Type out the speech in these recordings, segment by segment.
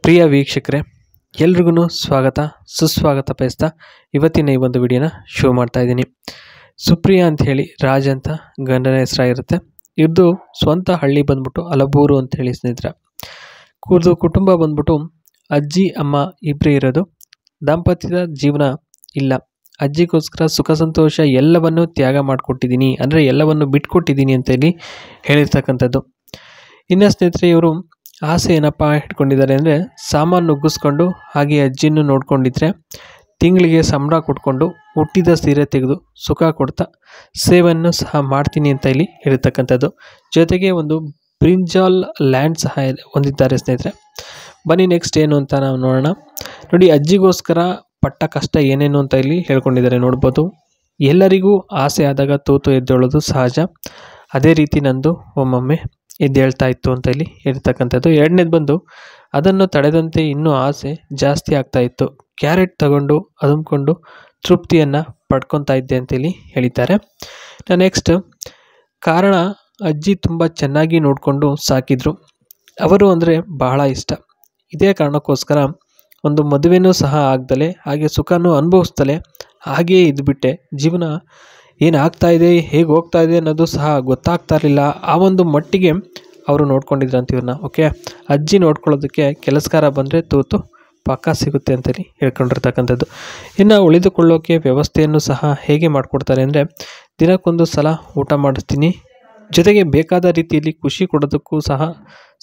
ಪ್ರಿಯ ವೀಕ್ಷಕರೇ, ಎಲ್ರಿಗೂ ಸ್ವಾಗತ ಸುಸ್ವಾಗತ ಬಯಸ್ತಾ ಇವತ್ತಿನ ಈ ಒಂದು ವಿಡಿಯೋನ ಶೋ ಮಾಡ್ತಾ ಇದ್ದೀನಿ. ಸುಪ್ರಿಯಾ ಅಂತ ಹೇಳಿ ರಾಜ್ ಅಂತ ಗಂಡನ ಹೆಸರಾಗಿರುತ್ತೆ. ಇವ್ರದ್ದು ಸ್ವಂತ ಹಳ್ಳಿ ಬಂದ್ಬಿಟ್ಟು ಅಲಬೂರು ಅಂತ ಹೇಳಿ ಸ್ನೇಹಿತರೆ. ಇವ್ರದ್ದು ಕುಟುಂಬ ಬಂದ್ಬಿಟ್ಟು ಅಜ್ಜಿ ಅಮ್ಮ ಇಬ್ಬರೇ ಇರೋದು. ದಾಂಪತ್ಯದ ಜೀವನ ಇಲ್ಲ. ಅಜ್ಜಿಗೋಸ್ಕರ ಸುಖ ಸಂತೋಷ ಎಲ್ಲವನ್ನು ತ್ಯಾಗ ಮಾಡಿಕೊಟ್ಟಿದ್ದೀನಿ, ಅಂದರೆ ಎಲ್ಲವನ್ನು ಬಿಟ್ಕೊಟ್ಟಿದ್ದೀನಿ ಅಂತ ಹೇಳಿ ಹೇಳಿರ್ತಕ್ಕಂಥದ್ದು. ಇನ್ನು ಸ್ನೇಹಿತರೆ, ಇವರು ಆಸೆ ಏನಪ್ಪ ಇಟ್ಕೊಂಡಿದ್ದಾರೆ ಅಂದರೆ ಸಾಮಾನು ನುಗ್ಗಿಸ್ಕೊಂಡು ಹಾಗೆ ಅಜ್ಜಿಯನ್ನು ನೋಡ್ಕೊಂಡಿದ್ರೆ ತಿಂಗಳಿಗೆ ಸಂಬಳ ಕೊಟ್ಕೊಂಡು ಹುಟ್ಟಿದ ಸೀರೆ ತೆಗೆದು ಸುಖ ಕೊಡ್ತಾ ಸೇವೆಯನ್ನು ಸಹ ಮಾಡ್ತೀನಿ ಅಂತ ಇಲ್ಲಿ ಹೇಳಿರ್ತಕ್ಕಂಥದ್ದು. ಜೊತೆಗೆ ಒಂದು ಬ್ರಿಂಜಾಲ್ ಲ್ಯಾಂಡ್ ಸಹ ಹೊಂದಿದ್ದಾರೆ ಸ್ನೇಹಿತರೆ. ಬನ್ನಿ ನೆಕ್ಸ್ಟ್ ಏನು ಅಂತ ನಾವು ನೋಡೋಣ. ನೋಡಿ, ಅಜ್ಜಿಗೋಸ್ಕರ ಪಟ್ಟ ಕಷ್ಟ ಏನೇನು ಅಂತ ಇಲ್ಲಿ ಹೇಳ್ಕೊಂಡಿದ್ದಾರೆ ನೋಡ್ಬೋದು. ಎಲ್ಲರಿಗೂ ಆಸೆ ಆದಾಗ ತೂತು ಎದ್ದೇಳೋದು ಸಹಜ. ಅದೇ ರೀತಿ ನಂದು ಒಮ್ಮೊಮ್ಮೆ ಎದ್ದೇಳ್ತಾ ಇತ್ತು ಅಂತ ಇಲ್ಲಿ ಹೇಳ್ತಕ್ಕಂಥದ್ದು. ಎರಡನೇದು ಬಂದು ಅದನ್ನು ತಡೆದಂತೆ ಇನ್ನೂ ಆಸೆ ಜಾಸ್ತಿ ಆಗ್ತಾ ಇತ್ತು. ಕ್ಯಾರೆಟ್ ತಗೊಂಡು ಅದುಮ್ಕೊಂಡು ತೃಪ್ತಿಯನ್ನು ಪಡ್ಕೊತಾ ಇದ್ದೆ ಅಂತೇಳಿ ಹೇಳಿದ್ದಾರೆ. ನೆಕ್ಸ್ಟ್, ಕಾರಣ ಅಜ್ಜಿ ತುಂಬ ಚೆನ್ನಾಗಿ ನೋಡಿಕೊಂಡು ಸಾಕಿದ್ರು. ಅವರು ಅಂದರೆ ಬಹಳ ಇಷ್ಟ. ಇದೇ ಕಾರಣಕ್ಕೋಸ್ಕರ ಒಂದು ಮದುವೆನೂ ಸಹ ಆಗ್ದಲೆ ಹಾಗೆ ಸುಖನೂ ಅನುಭವಿಸ್ದಲೆ ಹಾಗೆಯೇ ಇದ್ಬಿಟ್ಟೆ. ಜೀವನ ಏನಾಗ್ತಾ ಇದೆ, ಹೇಗೆ ಹೋಗ್ತಾ ಇದೆ ಅನ್ನೋದು ಸಹ ಗೊತ್ತಾಗ್ತಾ ಇರಲಿಲ್ಲ. ಆ ಒಂದು ಮಟ್ಟಿಗೆ ಅವರು ನೋಡ್ಕೊಂಡಿದ್ರಂತ ಇವ್ರನ್ನ. ಓಕೆ, ಅಜ್ಜಿ ನೋಡ್ಕೊಳ್ಳೋದಕ್ಕೆ ಕೆಲಸಗಾರ ಬಂದರೆ ತೂತು ಪಕ್ಕ ಸಿಗುತ್ತೆ ಅಂತೇಳಿ ಹೇಳ್ಕೊಂಡಿರ್ತಕ್ಕಂಥದ್ದು. ಇನ್ನು ಉಳಿದುಕೊಳ್ಳೋಕೆ ವ್ಯವಸ್ಥೆಯನ್ನು ಸಹ ಹೇಗೆ ಮಾಡಿಕೊಡ್ತಾರೆ ಅಂದರೆ ದಿನಕ್ಕೊಂದು ಸಲ ಊಟ ಮಾಡಿಸ್ತೀನಿ, ಜೊತೆಗೆ ಬೇಕಾದ ರೀತಿಯಲ್ಲಿ ಖುಷಿ ಕೊಡೋದಕ್ಕೂ ಸಹ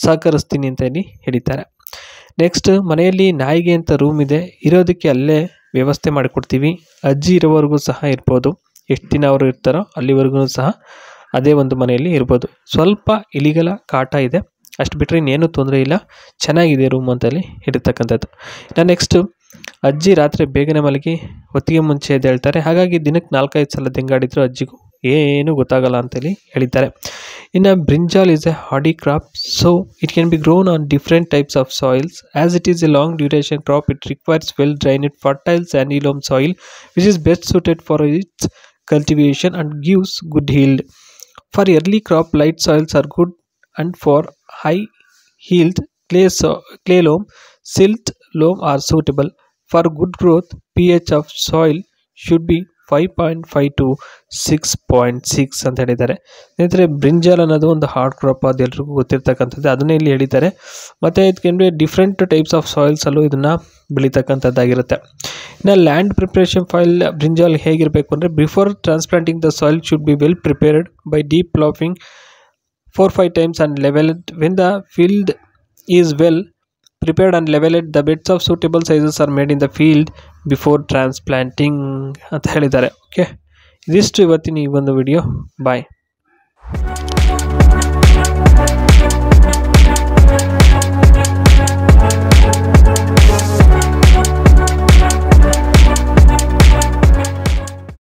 ಸಹಕರಿಸ್ತೀನಿ ಅಂತ ಹೇಳಿ ಹೇಳಿದ್ದಾರೆ. ನೆಕ್ಸ್ಟ್, ಮನೆಯಲ್ಲಿ ನಾಯಿಗೆ ಅಂತ ರೂಮ್ ಇದೆ, ಇರೋದಕ್ಕೆ ಅಲ್ಲೇ ವ್ಯವಸ್ಥೆ ಮಾಡಿಕೊಡ್ತೀವಿ. ಅಜ್ಜಿ ಇರೋವರೆಗೂ ಸಹ ಇರ್ಬೋದು, ಎಷ್ಟು ದಿನ ಅವರು ಇರ್ತಾರೋ ಅಲ್ಲಿವರೆಗೂ ಸಹ ಅದೇ ಒಂದು ಮನೆಯಲ್ಲಿ ಇರ್ಬೋದು. ಸ್ವಲ್ಪ ಇಲಿಗಳ ಕಾಟ ಇದೆ, ಅಷ್ಟು ಬಿಟ್ಟರೆ ಇನ್ನೇನು ತೊಂದರೆ ಇಲ್ಲ, ಚೆನ್ನಾಗಿದೆ ರೂಮ್ ಅಂತೇಳಿ ಇರತಕ್ಕಂಥದ್ದು. ನೆಕ್ಸ್ಟು, ಅಜ್ಜಿ ರಾತ್ರಿ ಬೇಗನೆ ಮಲಗಿ ಹೊತ್ತಿಗೆ ಮುಂಚೆ ಎದ್ದೇಳ್ತಾರೆ. ಹಾಗಾಗಿ ದಿನಕ್ಕೆ 4-5 ಸಲ ದಿಂಗಾಡಿದ್ರು ಅಜ್ಜಿಗೂ ಏನೂ ಗೊತ್ತಾಗಲ್ಲ ಅಂತೇಳಿ ಹೇಳಿದ್ದಾರೆ. ಇನ್ನು brinjal is a hardy crop, so it can be grown on different types of soils. As it is a long duration crop, it requires well drained fertile sandy loam soil which is best suited for its cultivation and gives good yield. For early crop, light soils are good, and for high yield clay loam, silt loam are suitable. For good growth, pH of soil should be 5.5 to 6.6 ಅಂತ ಹೇಳಿದ್ದಾರೆ. ಸ್ನೇಹಿತರೆ, brinjal ಅನ್ನೋದು ಒಂದು hard crop, ಅದು ಎಲ್ರಿಗೂ ಗೊತ್ತಿರ್ತಕ್ಕಂಥದ್ದು, ಅದನ್ನೇ ಇಲ್ಲಿ ಹೇಳಿದ್ದಾರೆ. ಮತ್ತು ಇದಕ್ಕೆ ಡಿಫ್ರೆಂಟ್ ಟೈಪ್ಸ್ ಆಫ್ ಸಾಯಿಲ್ಸಲ್ಲೂ ಇದನ್ನು ಬೆಳೀತಕ್ಕಂಥದ್ದಾಗಿರುತ್ತೆ. ಇನ್ನು ಲ್ಯಾಂಡ್ ಪ್ರಿಪ್ರೇಷನ್ ಫಾಯಿಲ್ ಬ್ರಿಂಜಾಲ್ ಹೇಗಿರಬೇಕು ಅಂದರೆ before transplanting the soil should be well prepared by deep ploughing 4-5 times and leveled. When the field is well prepared and leveled, the beds of suitable sizes are made in the field before transplanting ಅಂತ ಹೇಳಿದ್ದಾರೆ. Okay, ಇದಿಷ್ಟು ಇವತ್ತಿನ ಈ ಒಂದು video. ಬಾಯ್.